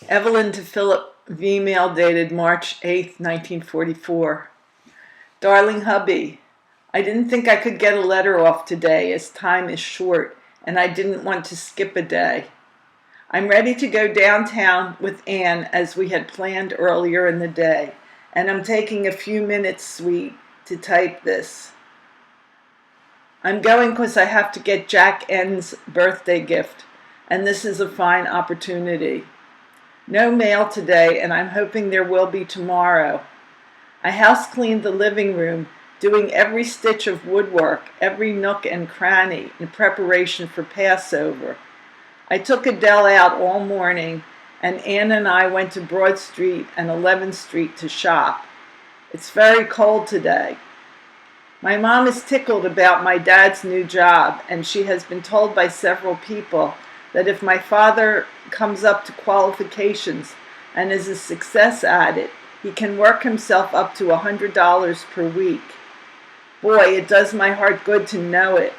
Evelyn to Philip, V-mail dated March 8th, 1944. Darling hubby, I didn't think I could get a letter off today as time is short and I didn't want to skip a day. I'm ready to go downtown with Anne as we had planned earlier in the day, and I'm taking a few minutes, sweet, to type this. I'm going because I have to get Jack N's birthday gift, and this is a fine opportunity. No mail today, and I'm hoping there will be tomorrow. I house cleaned the living room, doing every stitch of woodwork, every nook and cranny in preparation for Passover. I took Adele out all morning, and Anne and I went to Broad Street and 11th Street to shop. It's very cold today. My mom is tickled about my dad's new job, and she has been told by several people that if my father comes up to qualifications and is a success at it, he can work himself up to $100 per week. Boy, it does my heart good to know it.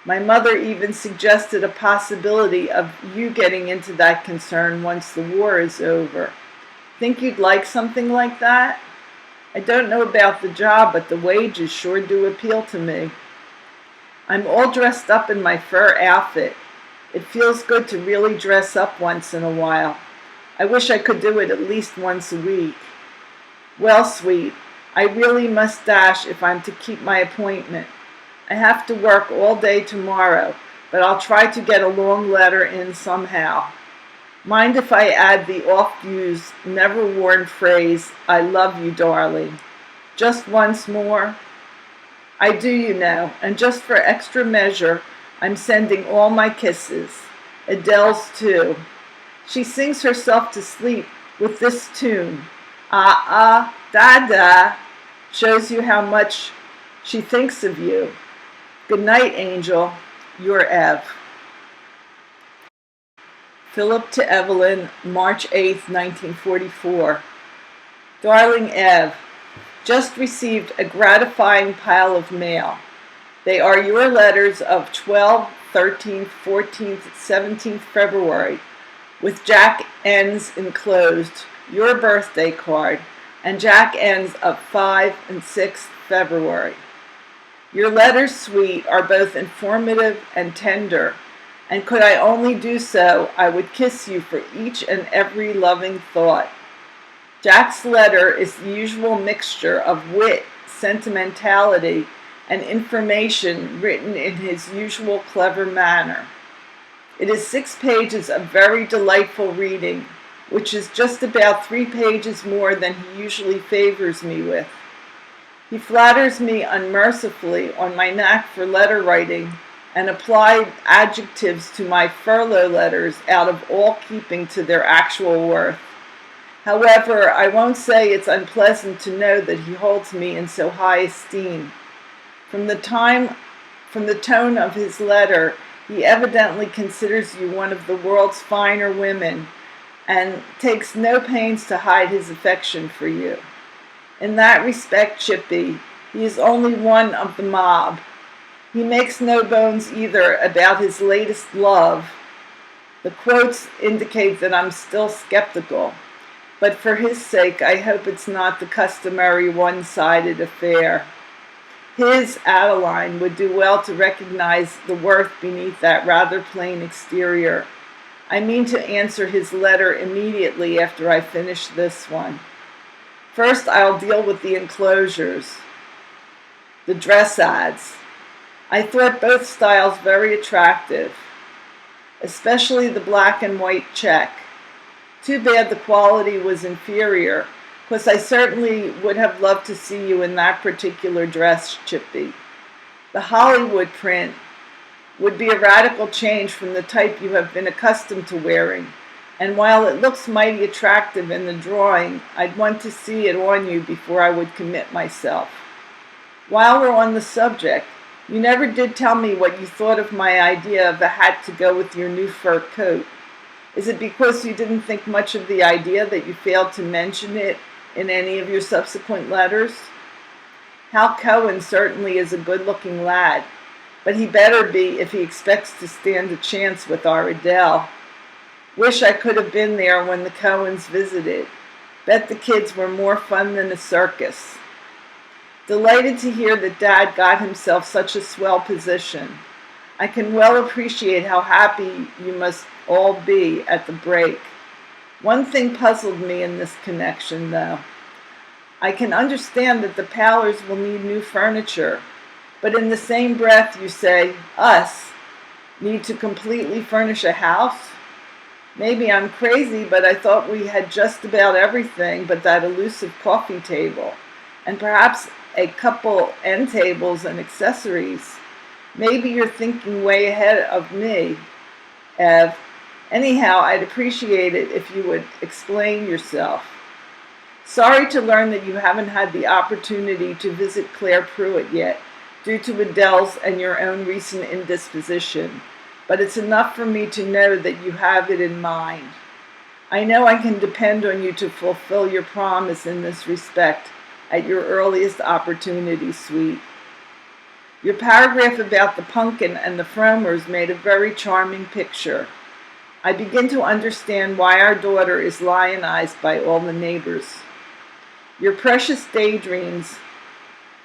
My mother even suggested a possibility of you getting into that concern once the war is over. Think you'd like something like that? I don't know about the job, but the wages sure do appeal to me. I'm all dressed up in my fur outfit. It feels good to really dress up once in a while. I wish I could do it at least once a week. Well, sweet, I really must dash if I'm to keep my appointment. I have to work all day tomorrow, but I'll try to get a long letter in somehow. Mind if I add the oft-used, never-worn phrase, I love you, darling. Just once more? I do, you know, and just for extra measure, I'm sending all my kisses. Adele's too. She sings herself to sleep with this tune. Ah, ah, da, da. Shows you how much she thinks of you. Good night, Angel. Your Ev. Philip to Evelyn, March 8th, 1944. Darling Ev, just received a gratifying pile of mail. They are your letters of 12th, 13th, 14th, 17th February, with Jack N's enclosed, your birthday card, and Jack N's of 5 and 6th February. Your letters, sweet, are both informative and tender, and could I only do so, I would kiss you for each and every loving thought. Jack's letter is the usual mixture of wit, sentimentality, and information written in his usual clever manner. It is 6 pages of very delightful reading, which is just about 3 pages more than he usually favors me with. He flatters me unmercifully on my knack for letter writing and applied adjectives to my furlough letters out of all keeping to their actual worth. However, I won't say it's unpleasant to know that he holds me in so high esteem. From the tone of his letter, he evidently considers you one of the world's finer women and takes no pains to hide his affection for you. In that respect, Chippy, he is only one of the mob. He makes no bones either about his latest love. The quotes indicate that I'm still skeptical, but for his sake, I hope it's not the customary one-sided affair. His Adeline would do well to recognize the worth beneath that rather plain exterior. I mean to answer his letter immediately after I finish this one. First, I'll deal with the enclosures. The dress ads. I thought both styles very attractive, especially the black and white check. Too bad the quality was inferior, because I certainly would have loved to see you in that particular dress, Chippy. The Hollywood print would be a radical change from the type you have been accustomed to wearing, and while it looks mighty attractive in the drawing, I'd want to see it on you before I would commit myself. While we're on the subject, you never did tell me what you thought of my idea of a hat to go with your new fur coat. Is it because you didn't think much of the idea that you failed to mention it in any of your subsequent letters? Hal Cohen certainly is a good-looking lad, but he better be if he expects to stand a chance with our Adele. Wish I could have been there when the Cohens visited. Bet the kids were more fun than a circus. Delighted to hear that Dad got himself such a swell position. I can well appreciate how happy you must all be at the break. One thing puzzled me in this connection, though. I can understand that the Powers will need new furniture, but in the same breath you say, us, need to completely furnish a house? Maybe I'm crazy, but I thought we had just about everything but that elusive coffee table, and perhaps a couple end tables and accessories. Maybe you're thinking way ahead of me, Ev. Anyhow, I'd appreciate it if you would explain yourself. Sorry to learn that you haven't had the opportunity to visit Claire Pruitt yet, due to Adele's and your own recent indisposition, but it's enough for me to know that you have it in mind. I know I can depend on you to fulfill your promise in this respect at your earliest opportunity, sweet. Your paragraph about the pumpkin and the Fromers made a very charming picture. I begin to understand why our daughter is lionized by all the neighbors. Your precious daydreams,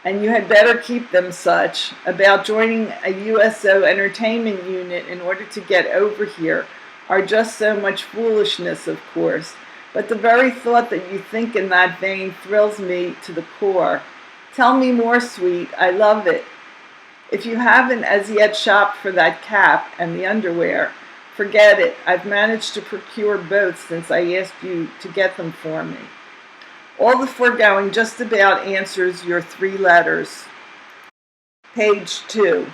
and you had better keep them such, about joining a USO entertainment unit in order to get over here are just so much foolishness, of course, but the very thought that you think in that vein thrills me to the core. Tell me more, sweet. I love it. If you haven't as yet shopped for that cap and the underwear, forget it. I've managed to procure both since I asked you to get them for me. All the foregoing just about answers your 3 letters. Page 2.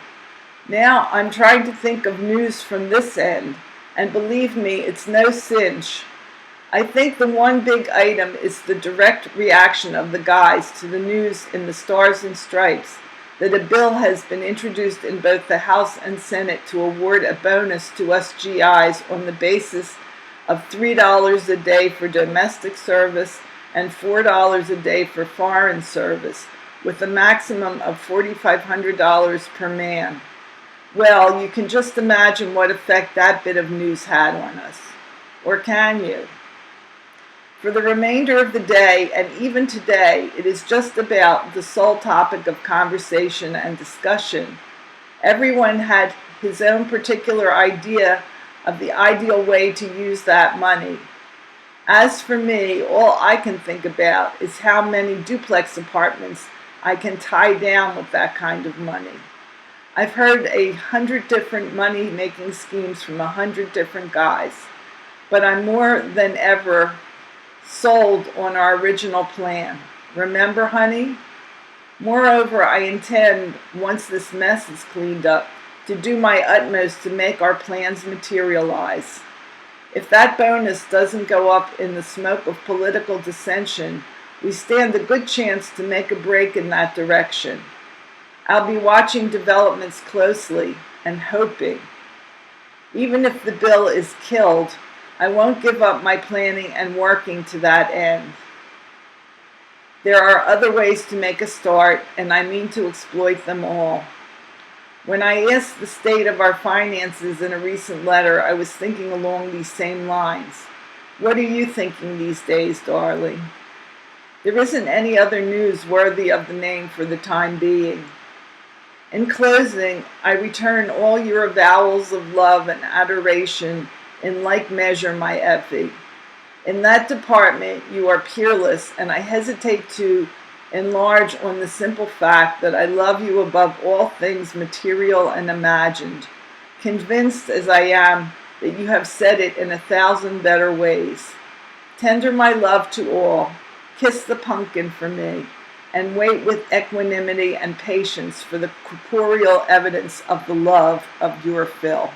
Now I'm trying to think of news from this end, and believe me, it's no cinch. I think the one big item is the direct reaction of the guys to the news in the Stars and Stripes that a bill has been introduced in both the House and Senate to award a bonus to us GIs on the basis of $3 a day for domestic service and $4 a day for foreign service, with a maximum of $4,500 per man. Well, you can just imagine what effect that bit of news had on us. Or can you? For the remainder of the day, and even today, it is just about the sole topic of conversation and discussion. Everyone had his own particular idea of the ideal way to use that money. As for me, all I can think about is how many duplex apartments I can tie down with that kind of money. I've heard 100 different money-making schemes from 100 different guys, but I'm more than ever sold on our original plan. Remember, honey? Moreover, I intend, once this mess is cleaned up, to do my utmost to make our plans materialize. If that bonus doesn't go up in the smoke of political dissension, we stand a good chance to make a break in that direction. I'll be watching developments closely and hoping. Even if the bill is killed, I won't give up my planning and working to that end. There are other ways to make a start, and I mean to exploit them all. When I asked the state of our finances in a recent letter, I was thinking along these same lines. What are you thinking these days, darling? There isn't any other news worthy of the name for the time being. In closing, I return all your avowals of love and adoration in like measure, my Effie. In that department, you are peerless, and I hesitate to enlarge on the simple fact that I love you above all things material and imagined, convinced as I am that you have said it in 1,000 better ways. Tender my love to all, kiss the pumpkin for me, and wait with equanimity and patience for the corporeal evidence of the love of your Phil.